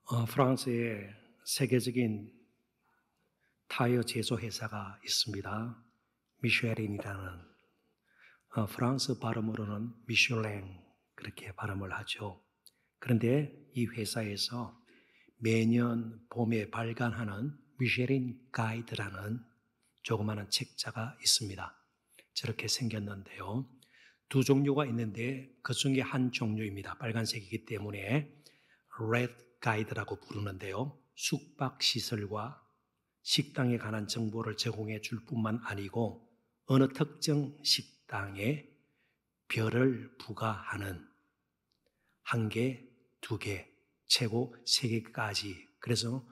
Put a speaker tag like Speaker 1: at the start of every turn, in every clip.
Speaker 1: 프랑스에 세계적인 타이어 제조 회사가 있습니다. 미쉐린이라는 프랑스 발음으로는 미슐랭 그렇게 발음을 하죠. 그런데 이 회사에서 매년 봄에 발간하는 미쉐린 가이드라는 조그마한 책자가 있습니다. 저렇게 생겼는데요. 두 종류가 있는데 그 중에 한 종류입니다. 빨간색이기 때문에 레드 가이드라고 부르는데요. 숙박시설과 식당에 관한 정보를 제공해 줄 뿐만 아니고 어느 특정 식당에 별을 부과하는 1개, 2개, 최고 3개까지. 그래서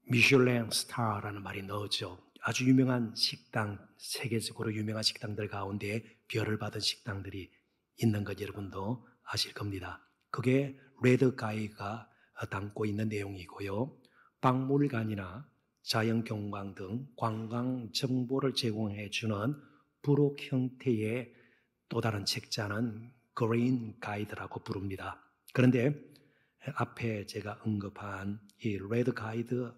Speaker 1: 미슐랭 스타라는 말이 넣었죠. 아주 유명한 식당, 세계적으로 유명한 식당들 가운데 별을 받은 식당들이 있는 것 여러분도 아실 겁니다. 그게 레드 가이드가 담고 있는 내용이고요. 박물관이나 자연경관 등 관광 정보를 제공해 주는 부록 형태의 또 다른 책자는 그린 가이드라고 부릅니다. 그런데 앞에 제가 언급한 이 레드 가이드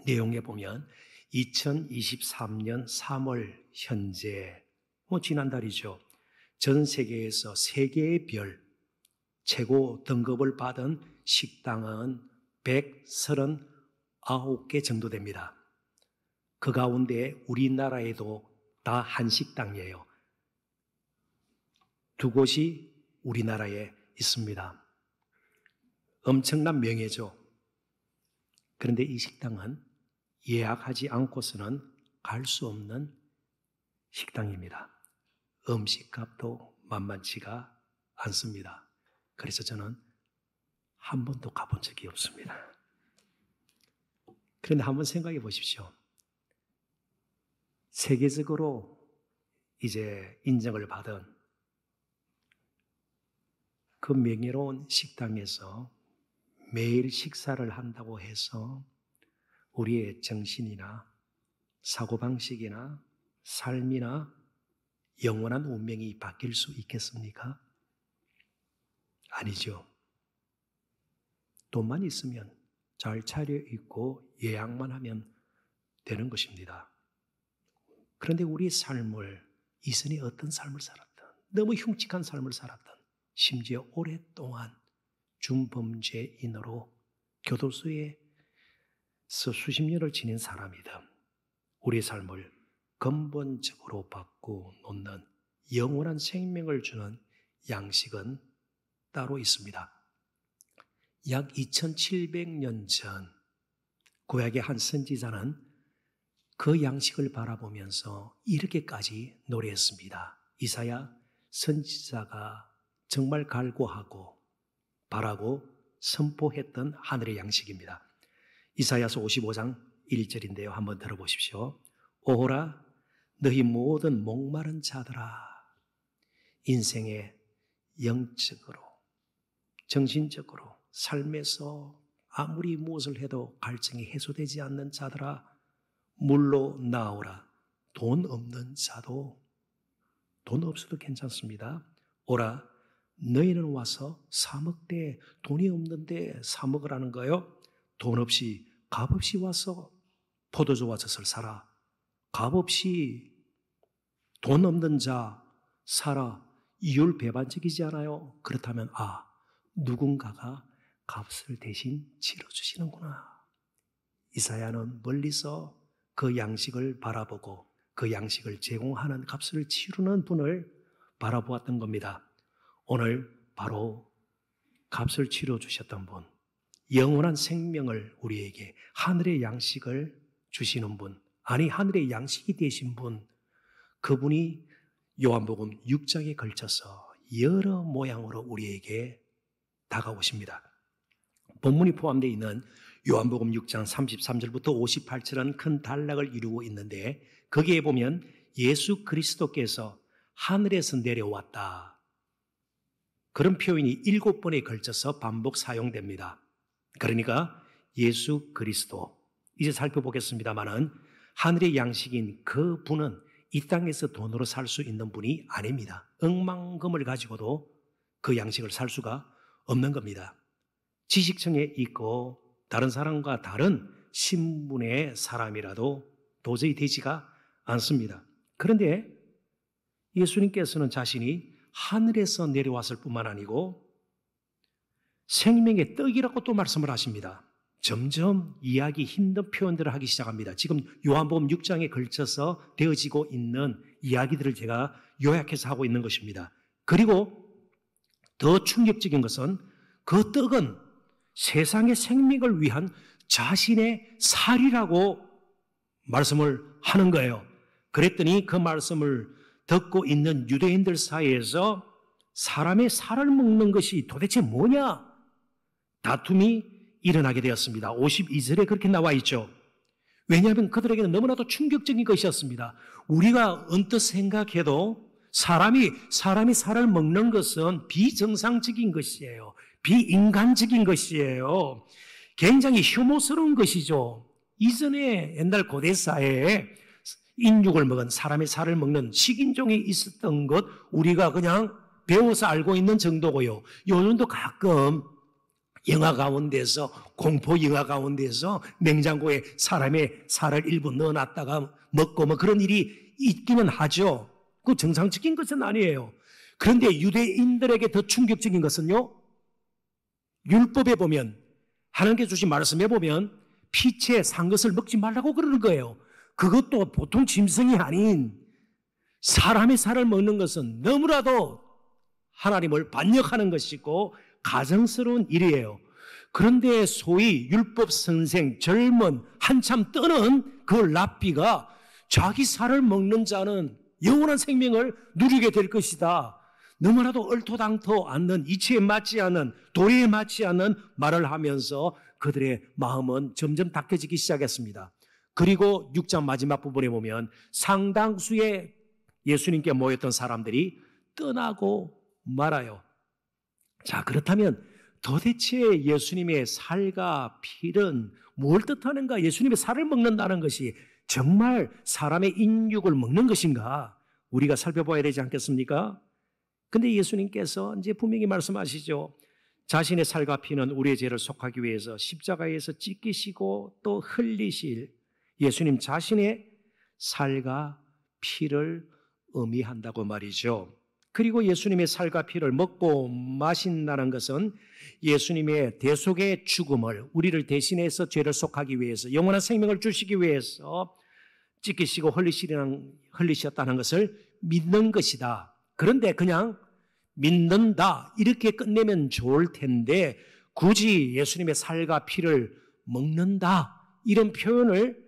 Speaker 1: 내용에 보면 2023년 3월 현재 지난달이죠. 전 세계에서 3개의 별 최고 등급을 받은 식당은 139개 정도 됩니다. 그 가운데 우리나라에도 다 한 식당이에요. 2곳이 우리나라에 있습니다. 엄청난 명예죠. 그런데 이 식당은 예약하지 않고서는 갈 수 없는 식당입니다. 음식값도 만만치가 않습니다. 그래서 저는 한 번도 가본 적이 없습니다. 그런데 한번 생각해 보십시오. 세계적으로 이제 인정을 받은 그 명예로운 식당에서 매일 식사를 한다고 해서 우리의 정신이나 사고방식이나 삶이나 영원한 운명이 바뀔 수 있겠습니까? 아니죠. 돈만 있으면 잘 차려입고 예약만 하면 되는 것입니다. 그런데 우리의 삶을 이전에 어떤 삶을 살았던 너무 흉측한 삶을 살았던 심지어 오랫동안 중범죄인으로 교도소에서 수십 년을 지낸 사람이든 우리의 삶을 근본적으로 바꿔놓는 영원한 생명을 주는 양식은 따로 있습니다. 약 2700년 전 구약의 한 선지자는 그 양식을 바라보면서 이렇게까지 노래했습니다. 이사야 선지자가 정말 갈구하고 바라고 선포했던 하늘의 양식입니다. 이사야서 55장 1절인데요. 한번 들어보십시오. 오호라 너희 모든 목마른 자들아, 인생의 영적으로 정신적으로 삶에서 아무리 무엇을 해도 갈증이 해소되지 않는 자들아 물로 나오라. 돈 없는 자도 돈 없어도 괜찮습니다. 오라 너희는 와서 사 먹되 돈이 없는데 사 먹으라는 거예요. 돈 없이 값없이 와서 포도주와 젖을 사라. 값없이 돈 없는 자 사라. 이율배반적이지 않아요? 그렇다면 누군가가 값을 대신 치러주시는구나. 이사야는 멀리서 그 양식을 바라보고 그 양식을 제공하는 값을 치르는 분을 바라보았던 겁니다. 오늘 바로 값을 치러주셨던 분, 영원한 생명을 우리에게 하늘의 양식을 주시는 분, 아니 하늘의 양식이 되신 분, 그분이 요한복음 6장에 걸쳐서 여러 모양으로 우리에게 다가오십니다. 본문이 포함되어 있는 요한복음 6장 33절부터 58절은 큰 단락을 이루고 있는데 거기에 보면 예수 그리스도께서 하늘에서 내려왔다. 그런 표현이 7번에 걸쳐서 반복 사용됩니다. 그러니까 예수 그리스도, 이제 살펴보겠습니다마는 하늘의 양식인 그 분은 이 땅에서 돈으로 살 수 있는 분이 아닙니다. 억만금을 가지고도 그 양식을 살 수가 없는 겁니다. 지식층에 있고 다른 사람과 다른 신분의 사람이라도 도저히 되지가 않습니다. 그런데 예수님께서는 자신이 하늘에서 내려왔을 뿐만 아니고 생명의 떡이라고 또 말씀을 하십니다. 점점 이해하기 힘든 표현들을 하기 시작합니다. 지금 요한복음 6장에 걸쳐서 되어지고 있는 이야기들을 제가 요약해서 하고 있는 것입니다. 그리고 더 충격적인 것은 그 떡은 세상의 생명을 위한 자신의 살이라고 말씀을 하는 거예요. 그랬더니 그 말씀을 듣고 있는 유대인들 사이에서 사람의 살을 먹는 것이 도대체 뭐냐? 다툼이 일어나게 되었습니다. 52절에 그렇게 나와 있죠. 왜냐하면 그들에게는 너무나도 충격적인 것이었습니다. 우리가 언뜻 생각해도 사람이 살을 먹는 것은 비정상적인 것이에요. 비인간적인 것이에요. 굉장히 혐오스러운 것이죠. 이전에 옛날 고대 사회에 인육을 먹은 사람의 살을 먹는 식인종이 있었던 것 우리가 그냥 배워서 알고 있는 정도고요. 요즘도 가끔 영화 가운데서 공포 영화 가운데서 냉장고에 사람의 살을 일부 넣어놨다가 먹고 뭐 그런 일이 있기는 하죠. 그 정상적인 것은 아니에요. 그런데 유대인들에게 더 충격적인 것은요. 율법에 보면 하나님께서 주신 말씀에 보면 피채 산 것을 먹지 말라고 그러는 거예요. 그것도 보통 짐승이 아닌 사람의 살을 먹는 것은 너무나도 하나님을 반역하는 것이고 가증스러운 일이에요. 그런데 소위 율법 선생 젊은 한참 뜨는 그 랍비가 자기 살을 먹는 자는 영원한 생명을 누리게 될 것이다. 너무나도 얼토당토 않는 이치에 맞지 않는 도리에 맞지 않는 말을 하면서 그들의 마음은 점점 닦여지기 시작했습니다. 그리고 6장 마지막 부분에 보면 상당수의 예수님께 모였던 사람들이 떠나고 말아요. 자, 그렇다면 도대체 예수님의 살과 피는 뭘 뜻하는가? 예수님의 살을 먹는다는 것이 정말 사람의 인육을 먹는 것인가? 우리가 살펴봐야 되지 않겠습니까? 근데 예수님께서 이제 분명히 말씀하시죠. 자신의 살과 피는 우리의 죄를 속하기 위해서 십자가에서 찢기시고 또 흘리실 예수님 자신의 살과 피를 의미한다고 말이죠. 그리고 예수님의 살과 피를 먹고 마신다는 것은 예수님의 대속의 죽음을 우리를 대신해서 죄를 속하기 위해서 영원한 생명을 주시기 위해서 찢기시고 흘리셨다는 것을 믿는 것이다. 그런데 그냥 믿는다 이렇게 끝내면 좋을 텐데 굳이 예수님의 살과 피를 먹는다 이런 표현을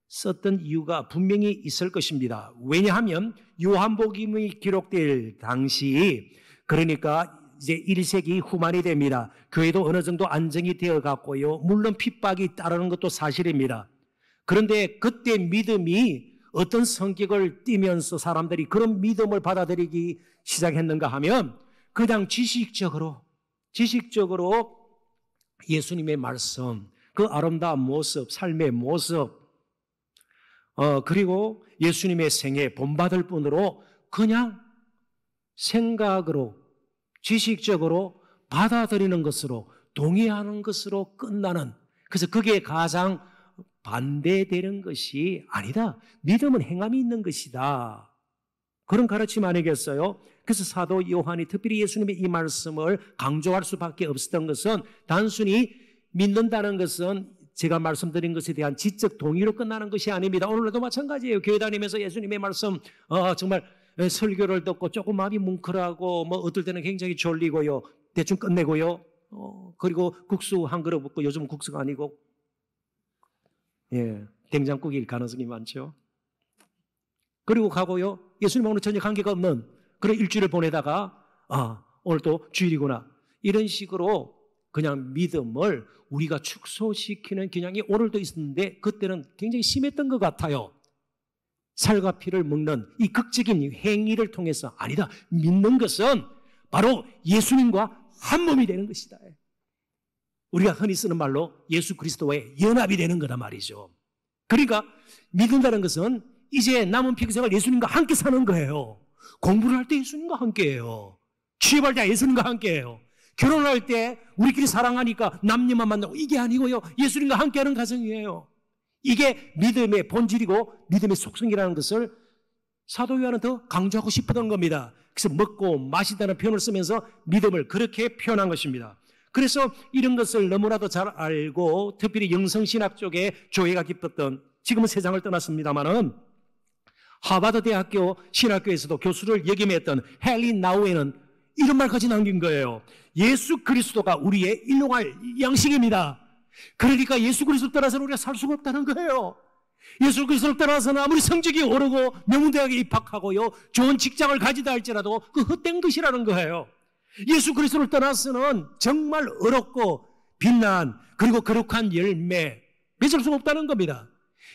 Speaker 1: 썼던 이유가 분명히 있을 것입니다. 왜냐하면 요한복음이 기록될 당시 그러니까 이제 1세기 후반이 됩니다. 교회도 어느 정도 안정이 되어 갔고요. 물론 핍박이 따르는 것도 사실입니다. 그런데 그때 믿음이 어떤 성격을 띠면서 사람들이 그런 믿음을 받아들이기 시작했는가 하면 그냥 지식적으로 예수님의 말씀, 그 아름다운 모습, 삶의 모습 그리고 예수님의 생애 본받을 뿐으로 그냥 생각으로 지식적으로 받아들이는 것으로 동의하는 것으로 끝나는 그래서 그게 가장 반대되는 것이 아니다. 믿음은 행함이 있는 것이다. 그런 가르침 아니겠어요? 그래서 사도 요한이 특별히 예수님의 이 말씀을 강조할 수밖에 없었던 것은 단순히 믿는다는 것은 제가 말씀드린 것에 대한 지적 동의로 끝나는 것이 아닙니다. 오늘도 마찬가지예요. 교회 다니면서 예수님의 말씀 정말 설교를 듣고 조금 마음이 뭉클하고 뭐 어떨 때는 굉장히 졸리고요. 대충 끝내고요. 그리고 국수 한 그릇 먹고 요즘 국수가 아니고 된장국일 가능성이 많죠. 그리고 가고요. 예수님하고는 전혀 관계가 없는 그런 일주일을 보내다가 오늘 또 주일이구나. 이런 식으로 그냥 믿음을 우리가 축소시키는 경향이 오늘도 있었는데 그때는 굉장히 심했던 것 같아요. 살과 피를 먹는 이 극적인 행위를 통해서 아니다. 믿는 것은 바로 예수님과 한 몸이 되는 것이다. 우리가 흔히 쓰는 말로 예수 그리스도와의 연합이 되는 거다 말이죠. 그러니까 믿는다는 것은 이제 남은 평생을 예수님과 함께 사는 거예요. 공부를 할 때 예수님과 함께해요. 취업할 때 예수님과 함께해요. 결혼할 때 우리끼리 사랑하니까 남녀만 만나고 이게 아니고요. 예수님과 함께하는 가정이에요. 이게 믿음의 본질이고 믿음의 속성이라는 것을 사도 요한은 더 강조하고 싶었던 겁니다. 그래서 먹고 마시다는 표현을 쓰면서 믿음을 그렇게 표현한 것입니다. 그래서 이런 것을 너무나도 잘 알고 특별히 영성신학 쪽에 조예가 깊었던, 지금은 세상을 떠났습니다마는 하버드 대학교 신학교에서도 교수를 역임했던 헨리 나우에는 이런 말까지 남긴 거예요. 예수 그리스도가 우리의 일용할 양식입니다. 그러니까 예수 그리스도 떠나서는 우리가 살 수가 없다는 거예요. 예수 그리스도를 떠나서는 아무리 성적이 오르고 명문대학에 입학하고요, 좋은 직장을 가지다 할지라도 그 헛된 것이라는 거예요. 예수 그리스도를 떠나서는 정말 어렵고 빛난 그리고 거룩한 열매 맺을 수가 없다는 겁니다.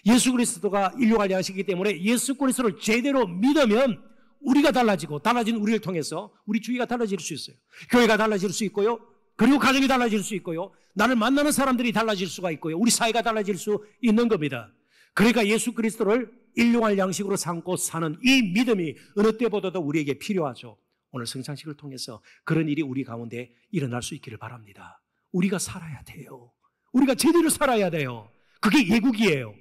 Speaker 1: 예수 그리스도가 일용할 양식이기 때문에 예수 그리스도를 제대로 믿으면 우리가 달라지고 달라진 우리를 통해서 우리 주위가 달라질 수 있어요. 교회가 달라질 수 있고요, 그리고 가정이 달라질 수 있고요, 나를 만나는 사람들이 달라질 수가 있고요, 우리 사회가 달라질 수 있는 겁니다. 그러니까 예수 그리스도를 일용할 양식으로 삼고 사는 이 믿음이 어느 때보다도 우리에게 필요하죠. 오늘 성찬식을 통해서 그런 일이 우리 가운데 일어날 수 있기를 바랍니다. 우리가 살아야 돼요. 우리가 제대로 살아야 돼요. 그게 예국이에요.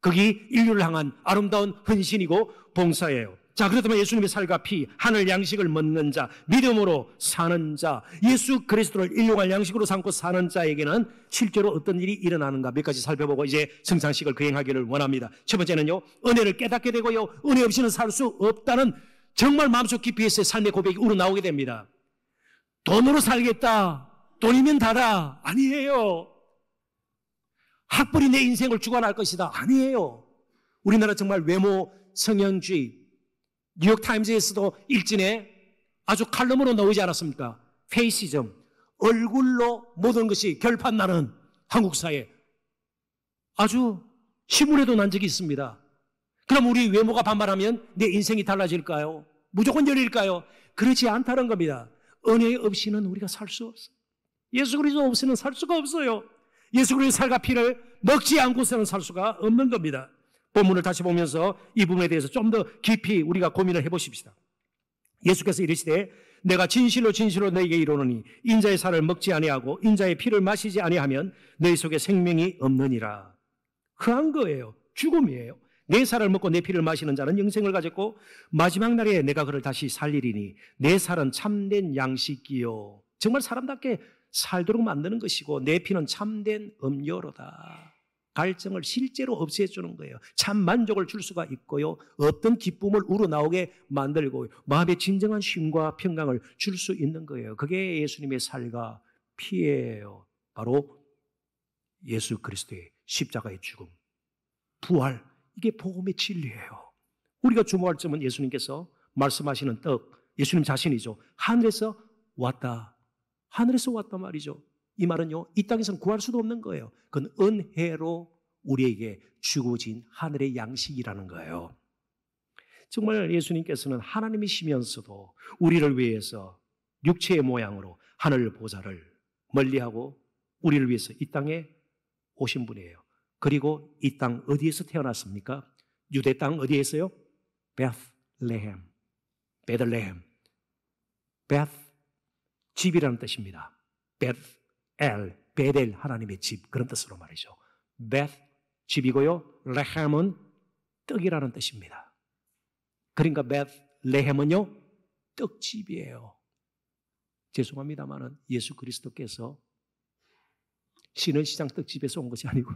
Speaker 1: 그게 인류를 향한 아름다운 헌신이고 봉사예요. 자, 그렇다면 예수님의 살과 피, 하늘 양식을 먹는 자, 믿음으로 사는 자, 예수 그리스도를 일용할 양식으로 삼고 사는 자에게는 실제로 어떤 일이 일어나는가 몇 가지 살펴보고 이제 성찬식을 거행하기를 원합니다. 첫 번째는요, 은혜를 깨닫게 되고요, 은혜 없이는 살 수 없다는 정말 마음속 깊이에서의 삶의 고백이 우러나오게 됩니다. 돈으로 살겠다, 돈이면 다다, 아니에요. 학벌이 내 인생을 주관할 것이다, 아니에요. 우리나라 정말 외모 성형주의, 뉴욕타임즈에서도 일진에 아주 칼럼으로 나오지 않았습니까? 페이시즘, 얼굴로 모든 것이 결판나는 한국 사회, 아주 시문에도 난 적이 있습니다. 그럼 우리 외모가 반발하면 내 인생이 달라질까요? 무조건 열릴까요? 그렇지 않다는 겁니다. 은혜 없이는 우리가 살 수 없어요. 예수 그리스도 없이는 살 수가 없어요. 예수 그리스도의 살과 피를 먹지 않고서는 살 수가 없는 겁니다. 본문을 다시 보면서 이 부분에 대해서 좀 더 깊이 우리가 고민을 해보십시다. 예수께서 이르시되 내가 진실로 진실로 너희에게 이르노니 인자의 살을 먹지 아니하고 인자의 피를 마시지 아니하면 너희 속에 생명이 없느니라. 그한 거예요. 죽음이에요. 내 살을 먹고 내 피를 마시는 자는 영생을 가졌고 마지막 날에 내가 그를 다시 살리리니 내 살은 참된 양식이요, 정말 사람답게 살도록 만드는 것이고 내 피는 참된 음료로다. 갈증을 실제로 없애주는 거예요. 참 만족을 줄 수가 있고요, 어떤 기쁨을 우러나오게 만들고 마음의 진정한 쉼과 평강을 줄 수 있는 거예요. 그게 예수님의 살과 피예요. 바로 예수 그리스도의 십자가의 죽음, 부활, 이게 복음의 진리예요. 우리가 주목할 점은 예수님께서 말씀하시는 떡, 예수님 자신이죠. 하늘에서 왔다, 하늘에서 왔단 말이죠. 이 말은요, 이 땅에서는 구할 수도 없는 거예요. 그건 은혜로 우리에게 주어진 하늘의 양식이라는 거예요. 정말 예수님께서는 하나님이시면서도 우리를 위해서 육체의 모양으로 하늘 보좌를 멀리하고 우리를 위해서 이 땅에 오신 분이에요. 그리고 이 땅 어디에서 태어났습니까? 유대 땅 어디에서요? 베들레헴. 베th, 집이라는 뜻입니다. 베델, 하나님의 집, 그런 뜻으로 말이죠. 베th, 집이고요, 레헴은 떡이라는 뜻입니다. 그러니까 베들레헴은요, 떡집이에요. 죄송합니다만은 예수 그리스도께서 신은 시장 떡집에서 온 것이 아니고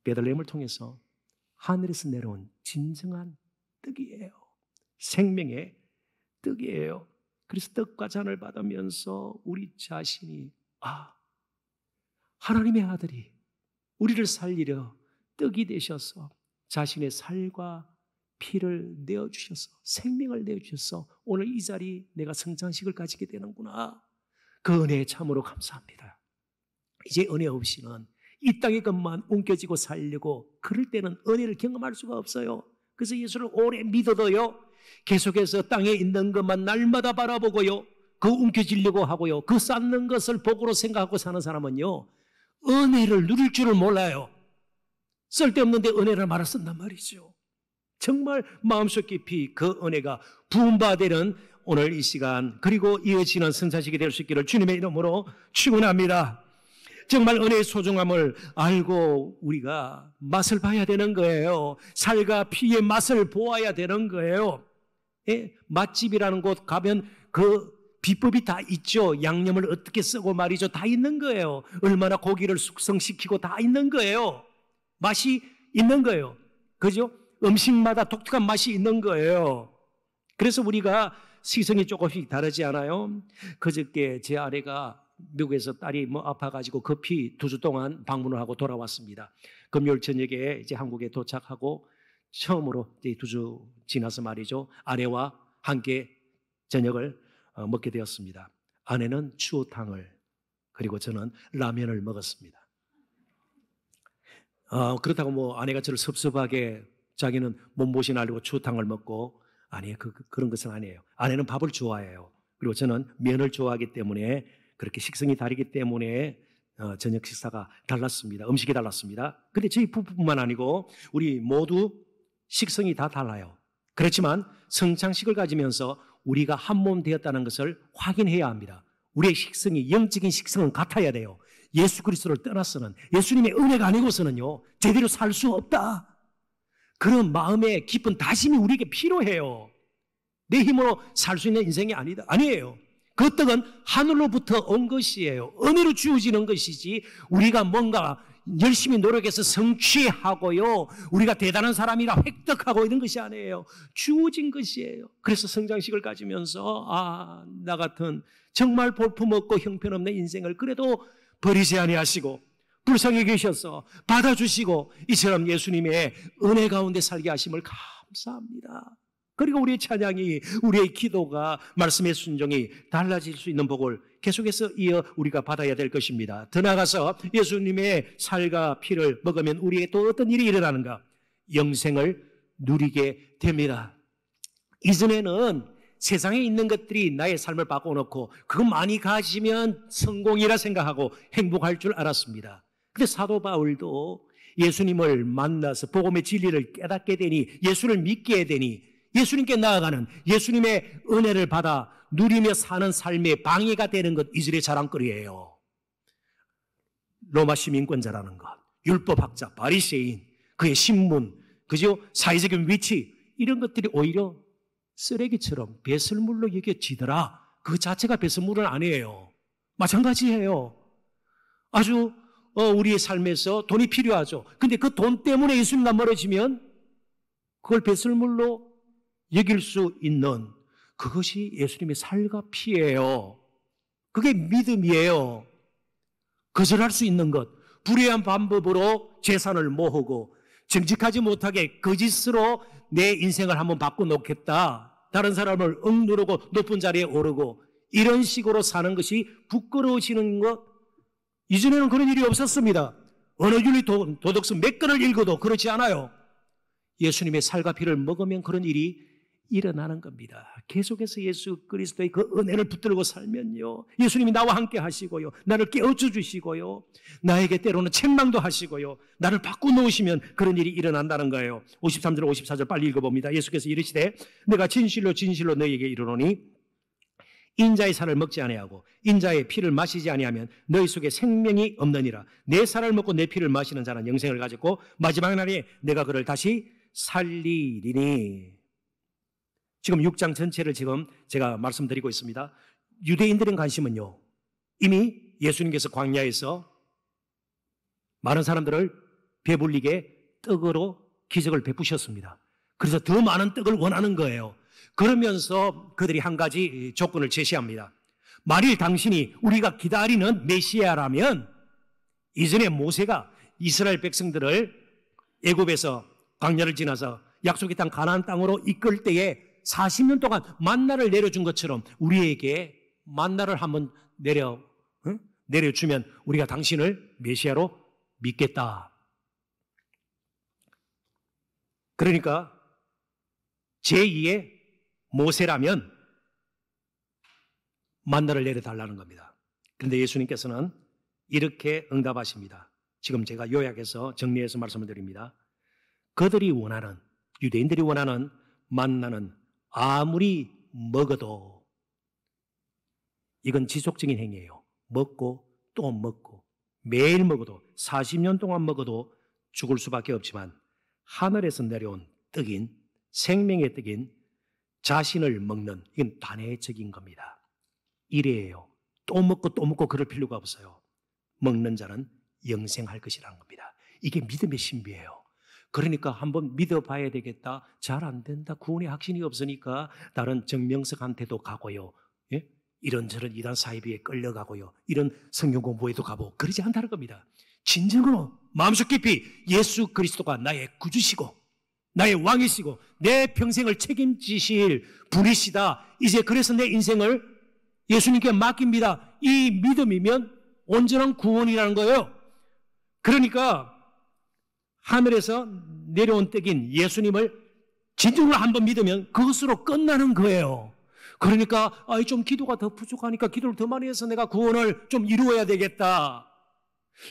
Speaker 1: 베들레헴을 통해서 하늘에서 내려온 진정한 떡이에요. 생명의 떡이에요. 그래서 떡과 잔을 받으면서 우리 자신이 하나님의 아들이 우리를 살리려 떡이 되셔서 자신의 살과 피를 내어주셔서 생명을 내어주셔서 오늘 이 자리 내가 성찬식을 가지게 되는구나. 그 은혜에 참으로 감사합니다. 이제 은혜 없이는 이 땅의 것만 움켜쥐고 살려고 그럴 때는 은혜를 경험할 수가 없어요. 그래서 예수를 오래 믿어도요, 계속해서 땅에 있는 것만 날마다 바라보고요, 그 움켜쥐려고 하고요, 그 쌓는 것을 복으로 생각하고 사는 사람은요, 은혜를 누릴 줄을 몰라요. 쓸데없는데 은혜를 말을 쓴단 말이죠. 정말 마음속 깊이 그 은혜가 부음받으는 오늘 이 시간 그리고 이어지는 성찬식이 될 수 있기를 주님의 이름으로 축원합니다. 정말 은혜의 소중함을 알고 우리가 맛을 봐야 되는 거예요. 살과 피의 맛을 보아야 되는 거예요. 예? 맛집이라는 곳 가면 그 비법이 다 있죠. 양념을 어떻게 쓰고 말이죠. 다 있는 거예요. 얼마나 고기를 숙성시키고 다 있는 거예요. 맛이 있는 거예요. 그죠? 음식마다 독특한 맛이 있는 거예요. 그래서 우리가 시선이 조금씩 다르지 않아요? 그저께 제 아내가 미국에서 딸이 아파가지고 급히 2주 동안 방문을 하고 돌아왔습니다. 금요일 저녁에 이제 한국에 도착하고 처음으로 이제 2주 지나서 말이죠. 아내와 함께 저녁을 먹게 되었습니다. 아내는 추어탕을 그리고 저는 라면을 먹었습니다. 그렇다고 아내가 저를 섭섭하게 자기는 몸보신 하려고 추어탕을 먹고 아니에요. 그런 것은 아니에요. 아내는 밥을 좋아해요. 그리고 저는 면을 좋아하기 때문에 그렇게 식성이 다르기 때문에 저녁 식사가 달랐습니다. 음식이 달랐습니다. 근데 저희 부부뿐만 아니고 우리 모두 식성이 다 달라요. 그렇지만 성찬식을 가지면서 우리가 한 몸 되었다는 것을 확인해야 합니다. 우리의 식성이 영적인 식성은 같아야 돼요. 예수 그리스도를 떠나서는 예수님의 은혜가 아니고서는요 제대로 살 수 없다. 그런 마음의 깊은 다짐이 우리에게 필요해요. 내 힘으로 살 수 있는 인생이 아니에요. 그 떡은 하늘로부터 온 것이에요. 은혜로 주어지는 것이지 우리가 뭔가 열심히 노력해서 성취하고요 우리가 대단한 사람이라 획득하고 이런 것이 아니에요. 주어진 것이에요. 그래서 성장식을 가지면서 나 같은 정말 볼품없고 형편없는 인생을 그래도 버리지 아니하시고 불쌍히 계셔서 받아주시고 이처럼 예수님의 은혜 가운데 살게 하심을 감사합니다. 그리고 우리의 찬양이, 우리의 기도가, 말씀의 순종이 달라질 수 있는 복을 계속해서 이어 우리가 받아야 될 것입니다. 더 나아가서 예수님의 살과 피를 먹으면 우리에게 또 어떤 일이 일어나는가? 영생을 누리게 됩니다. 이전에는 세상에 있는 것들이 나의 삶을 바꿔놓고 그거 많이 가지면 성공이라 생각하고 행복할 줄 알았습니다. 근데 사도 바울도 예수님을 만나서 복음의 진리를 깨닫게 되니 예수를 믿게 되니 예수님께 나아가는 예수님의 은혜를 받아 누리며 사는 삶의 방해가 되는 것 이들의 자랑거리예요. 로마 시민권자라는 것, 율법학자, 바리새인, 그의 신분, 그죠? 사회적인 위치 이런 것들이 오히려 쓰레기처럼 배설물로 여겨지더라. 그 자체가 배설물은 아니에요. 마찬가지예요. 아주 우리의 삶에서 돈이 필요하죠. 근데 그 돈 때문에 예수님과 멀어지면 그걸 배설물로 여길 수 있는 그것이 예수님의 살과 피예요. 그게 믿음이에요. 거절할 수 있는 것, 불의한 방법으로 재산을 모으고 정직하지 못하게 거짓으로 내 인생을 한번 바꿔놓겠다. 다른 사람을 억누르고 높은 자리에 오르고 이런 식으로 사는 것이 부끄러워지는 것. 이전에는 그런 일이 없었습니다. 언어윤리 도덕서 몇 권을 읽어도 그렇지 않아요. 예수님의 살과 피를 먹으면 그런 일이 일어나는 겁니다. 계속해서 예수 그리스도의 그 은혜를 붙들고 살면요 예수님이 나와 함께 하시고요 나를 깨워줘 주시고요 나에게 때로는 책망도 하시고요 나를 바꿔놓으시면 그런 일이 일어난다는 거예요. 53절 54절 빨리 읽어봅니다. 예수께서 이르시되 내가 진실로 진실로 너희에게 이르노니 인자의 살을 먹지 아니하고 인자의 피를 마시지 아니하면 너희 속에 생명이 없느니라. 내 살을 먹고 내 피를 마시는 자는 영생을 가졌고 마지막 날에 내가 그를 다시 살리리니. 지금 6장 전체를 지금 제가 말씀드리고 있습니다. 유대인들의 관심은요 이미 예수님께서 광야에서 많은 사람들을 배불리게 떡으로 기적을 베푸셨습니다. 그래서 더 많은 떡을 원하는 거예요. 그러면서 그들이 한 가지 조건을 제시합니다. 만일 당신이 우리가 기다리는 메시아라면 이전에 모세가 이스라엘 백성들을 애굽에서 광야를 지나서 약속의 땅 가나안 땅으로 이끌 때에 40년 동안 만나를 내려준 것처럼 우리에게 만나를 한번 내려주면 우리가 당신을 메시아로 믿겠다. 그러니까 제2의 모세라면 만나를 내려달라는 겁니다. 그런데 예수님께서는 이렇게 응답하십니다. 지금 제가 요약해서 정리해서 말씀을 드립니다. 그들이 원하는, 유대인들이 원하는 만나는 아무리 먹어도 이건 지속적인 행위예요. 먹고 또 먹고 매일 먹어도 40년 동안 먹어도 죽을 수밖에 없지만 하늘에서 내려온 떡인 생명의 떡인 자신을 먹는 이건 단회적인 겁니다. 이래요. 또 먹고 그럴 필요가 없어요. 먹는 자는 영생할 것이라는 겁니다. 이게 믿음의 신비예요. 그러니까 한번 믿어봐야 되겠다. 잘 안 된다. 구원의 확신이 없으니까 다른 정명석한테도 가고요. 예? 이런저런 이단 사이비에 끌려가고요. 이런 성경 공부에도 가보고 그러지 않다는 겁니다. 진정으로 마음속 깊이 예수 그리스도가 나의 구주시고 나의 왕이시고 내 평생을 책임지실 분이시다. 이제 그래서 내 인생을 예수님께 맡깁니다. 이 믿음이면 온전한 구원이라는 거예요. 그러니까 하늘에서 내려온 떡인 예수님을 진정으로 한번 믿으면 그것으로 끝나는 거예요. 그러니까 좀 기도가 더 부족하니까 기도를 더 많이 해서 내가 구원을 좀 이루어야 되겠다.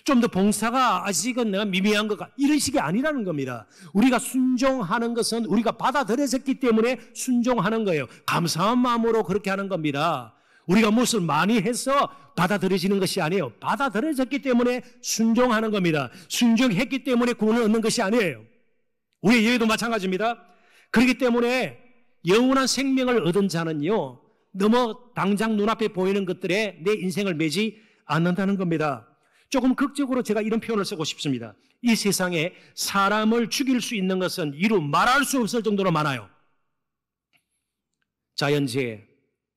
Speaker 1: 좀 더 봉사가 아직은 내가 미미한 것 같아. 이런 식이 아니라는 겁니다. 우리가 순종하는 것은 우리가 받아들여졌기 때문에 순종하는 거예요. 감사한 마음으로 그렇게 하는 겁니다. 우리가 무엇을 많이 해서 받아들여지는 것이 아니에요. 받아들여졌기 때문에 순종하는 겁니다. 순종했기 때문에 구원을 얻는 것이 아니에요. 우리의 예외도 마찬가지입니다. 그렇기 때문에 영원한 생명을 얻은 자는요, 너무 당장 눈앞에 보이는 것들에 내 인생을 매지 않는다는 겁니다. 조금 극적으로 제가 이런 표현을 쓰고 싶습니다. 이 세상에 사람을 죽일 수 있는 것은 이루 말할 수 없을 정도로 많아요. 자연재해,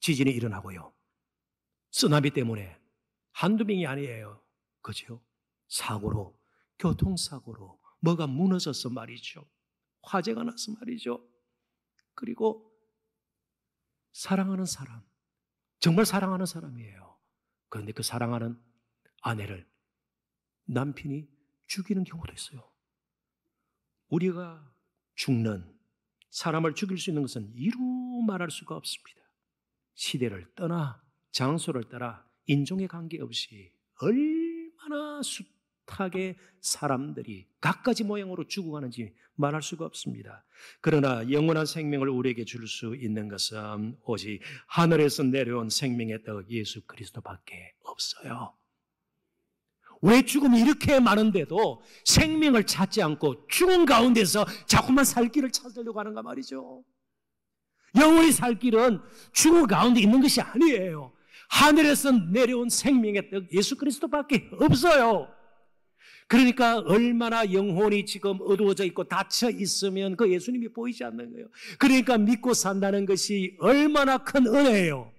Speaker 1: 지진이 일어나고요. 쓰나미 때문에 한두 명이 아니에요. 그죠? 사고로, 교통사고로 뭐가 무너져서 말이죠. 화재가 나서 말이죠. 그리고 사랑하는 사람, 정말 사랑하는 사람이에요. 그런데 그 사랑하는 아내를 남편이 죽이는 경우도 있어요. 우리가 죽는 사람을 죽일 수 있는 것은 이루 말할 수가 없습니다. 시대를 떠나 장소를 따라 인종에 관계없이 얼마나 숱하게 사람들이 갖가지 모양으로 죽어가는지 말할 수가 없습니다. 그러나 영원한 생명을 우리에게 줄 수 있는 것은 오직 하늘에서 내려온 생명의 떡 예수 그리스도밖에 없어요. 왜 죽음이 이렇게 많은데도 생명을 찾지 않고 죽음 가운데서 자꾸만 살 길을 찾으려고 하는가 말이죠. 영원히 살 길은 죽음 가운데 있는 것이 아니에요. 하늘에서 내려온 생명의 떡 예수 그리스도밖에 없어요. 그러니까 얼마나 영혼이 지금 어두워져 있고 닫혀 있으면 그 예수님이 보이지 않는 거예요. 그러니까 믿고 산다는 것이 얼마나 큰 은혜예요.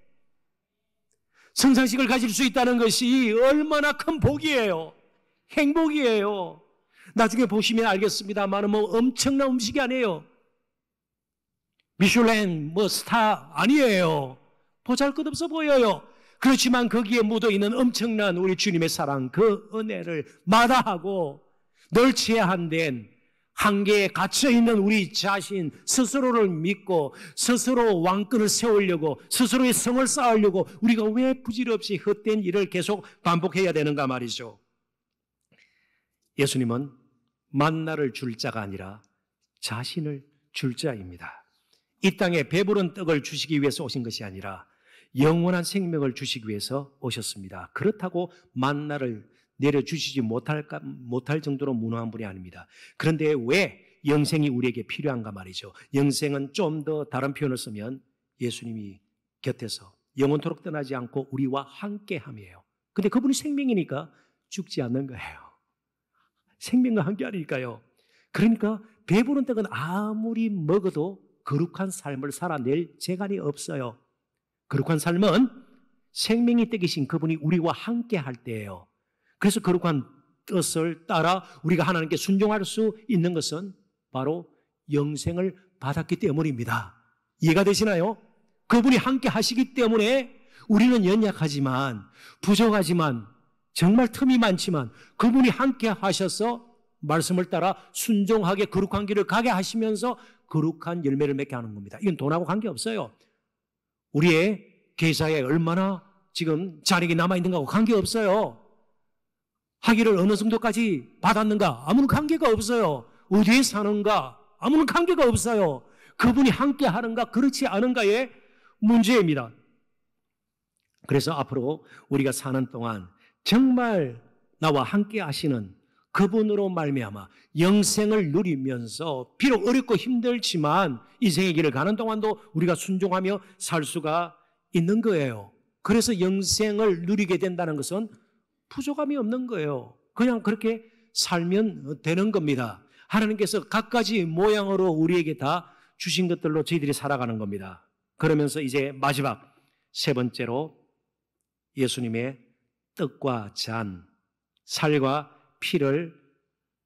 Speaker 1: 성상식을 가질 수 있다는 것이 얼마나 큰 복이에요. 행복이에요. 나중에 보시면 알겠습니다만 뭐 엄청난 음식이 아니에요. 미슐랭 스타 아니에요. 보잘것없어 보여요. 그렇지만 거기에 묻어있는 엄청난 우리 주님의 사랑, 그 은혜를 마다하고 널치한 된 한계에 갇혀있는 우리 자신 스스로를 믿고 스스로 왕권을 세우려고 스스로의 성을 쌓으려고 우리가 왜 부질없이 헛된 일을 계속 반복해야 되는가 말이죠. 예수님은 만나를 줄 자가 아니라 자신을 줄 자입니다. 이 땅에 배부른 떡을 주시기 위해서 오신 것이 아니라 영원한 생명을 주시기 위해서 오셨습니다. 그렇다고 만나를 내려주시지 못할 정도로 무능한 분이 아닙니다. 그런데 왜 영생이 우리에게 필요한가 말이죠. 영생은 좀 더 다른 표현을 쓰면 예수님이 곁에서 영원토록 떠나지 않고 우리와 함께함이에요. 근데 그분이 생명이니까 죽지 않는 거예요. 생명과 함께하니까요. 그러니까 배부른 떡은 아무리 먹어도 거룩한 삶을 살아낼 재간이 없어요. 거룩한 삶은 생명이 떡이신 그분이 우리와 함께 할 때예요. 그래서 거룩한 뜻을 따라 우리가 하나님께 순종할 수 있는 것은 바로 영생을 받았기 때문입니다. 이해가 되시나요? 그분이 함께 하시기 때문에 우리는 연약하지만 부족하지만 정말 틈이 많지만 그분이 함께 하셔서 말씀을 따라 순종하게 거룩한 길을 가게 하시면서 거룩한 열매를 맺게 하는 겁니다. 이건 돈하고 관계없어요. 우리의 계좌에 얼마나 지금 잔액이 남아있는 거하고 관계없어요. 학위를 어느 정도까지 받았는가 아무런 관계가 없어요. 어디에 사는가 아무런 관계가 없어요. 그분이 함께 하는가 그렇지 않은가의 문제입니다. 그래서 앞으로 우리가 사는 동안 정말 나와 함께 하시는 그분으로 말미암아 영생을 누리면서 비록 어렵고 힘들지만 인생의 길을 가는 동안도 우리가 순종하며 살 수가 있는 거예요. 그래서 영생을 누리게 된다는 것은 부족함이 없는 거예요. 그냥 그렇게 살면 되는 겁니다. 하나님께서 갖가지 모양으로 우리에게 다 주신 것들로 저희들이 살아가는 겁니다. 그러면서 이제 마지막 세 번째로 예수님의 떡과 잔, 살과 피를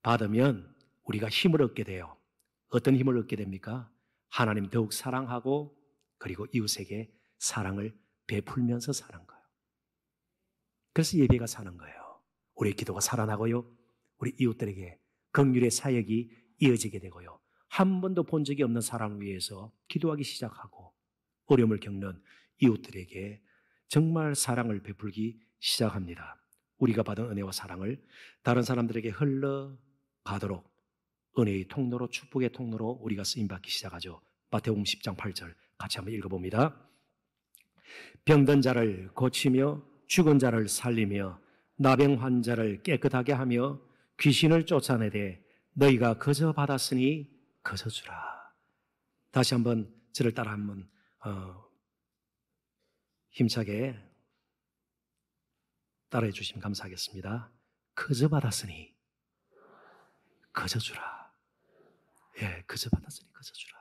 Speaker 1: 받으면 우리가 힘을 얻게 돼요. 어떤 힘을 얻게 됩니까? 하나님 더욱 사랑하고 그리고 이웃에게 사랑을 베풀면서 사는 거예요. 그래서 예배가 사는 거예요. 우리의 기도가 살아나고요. 우리 이웃들에게 긍휼의 사역이 이어지게 되고요. 한 번도 본 적이 없는 사람을 위해서 기도하기 시작하고 어려움을 겪는 이웃들에게 정말 사랑을 베풀기 시작합니다. 우리가 받은 은혜와 사랑을 다른 사람들에게 흘러가도록 은혜의 통로로 축복의 통로로 우리가 쓰임받기 시작하죠. 마태복음 10장 8절 같이 한번 읽어봅니다. 병든 자를 고치며 죽은 자를 살리며 나병 환자를 깨끗하게 하며 귀신을 쫓아내되 너희가 거저 받았으니 거저 주라. 다시 한번 저를 따라 한번 힘차게 따라해 주시면 감사하겠습니다. 거저 받았으니 거저 주라. 예, 거저 받았으니 거저 주라.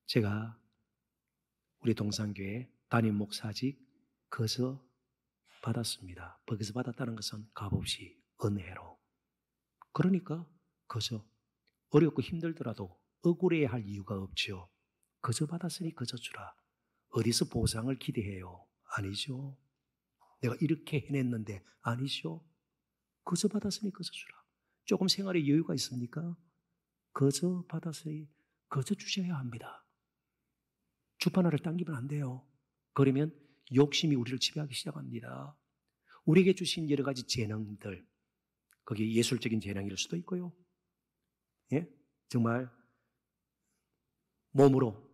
Speaker 1: 제가 우리 동산교회 담임 목사직 거저 받았습니다. 거기서 받았다는 것은 값없이 은혜로. 그러니까 거저 어렵고 힘들더라도 억울해야 할 이유가 없죠. 거저 받았으니 거저 주라. 어디서 보상을 기대해요? 아니죠. 내가 이렇게 해냈는데 아니죠. 거저 받았으니 거저 주라. 조금 생활에 여유가 있습니까? 거저 받았으니 거저 주셔야 합니다. 주판 하나를 당기면 안 돼요. 그러면 욕심이 우리를 지배하기 시작합니다. 우리에게 주신 여러 가지 재능들, 거기에 예술적인 재능일 수도 있고요. 예? 정말 몸으로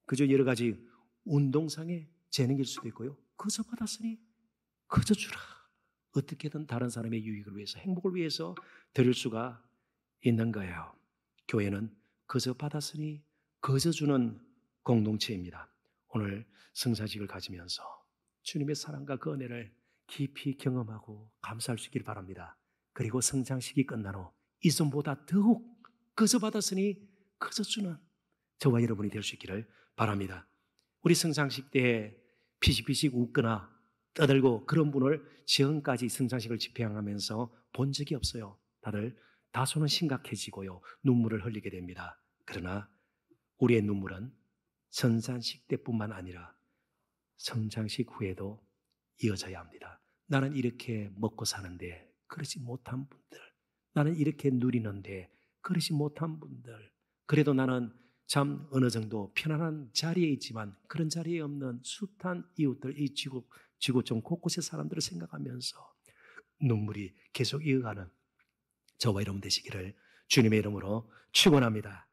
Speaker 1: 그저 여러 가지 운동상의 재능일 수도 있고요. 거저 받았으니 거저 주라. 어떻게든 다른 사람의 유익을 위해서, 행복을 위해서 드릴 수가 있는 거예요. 교회는 거저 받았으니 거저 주는 공동체입니다. 오늘 성사직을 가지면서 주님의 사랑과 그 은혜를 깊이 경험하고 감사할 수 있길 바랍니다. 그리고 성장식이 끝난 후 이전보다 더욱 거저 받았으니 거저 주는 저와 여러분이 될 수 있기를 바랍니다. 우리 성장식 때 피식피식 웃거나 떠들고 그런 분을 지금까지 성장식을 집행하면서 본 적이 없어요. 다들 다소는 심각해지고요. 눈물을 흘리게 됩니다. 그러나 우리의 눈물은 성장식 때뿐만 아니라 성장식 후에도 이어져야 합니다. 나는 이렇게 먹고 사는데 그러지 못한 분들, 나는 이렇게 누리는데 그러지 못한 분들, 그래도 나는 참 어느 정도 편안한 자리에 있지만 그런 자리에 없는 숱한 이웃들, 이 지구촌 곳곳의 사람들을 생각하면서 눈물이 계속 이어가는 저와 여러분 되시기를 주님의 이름으로 축원합니다.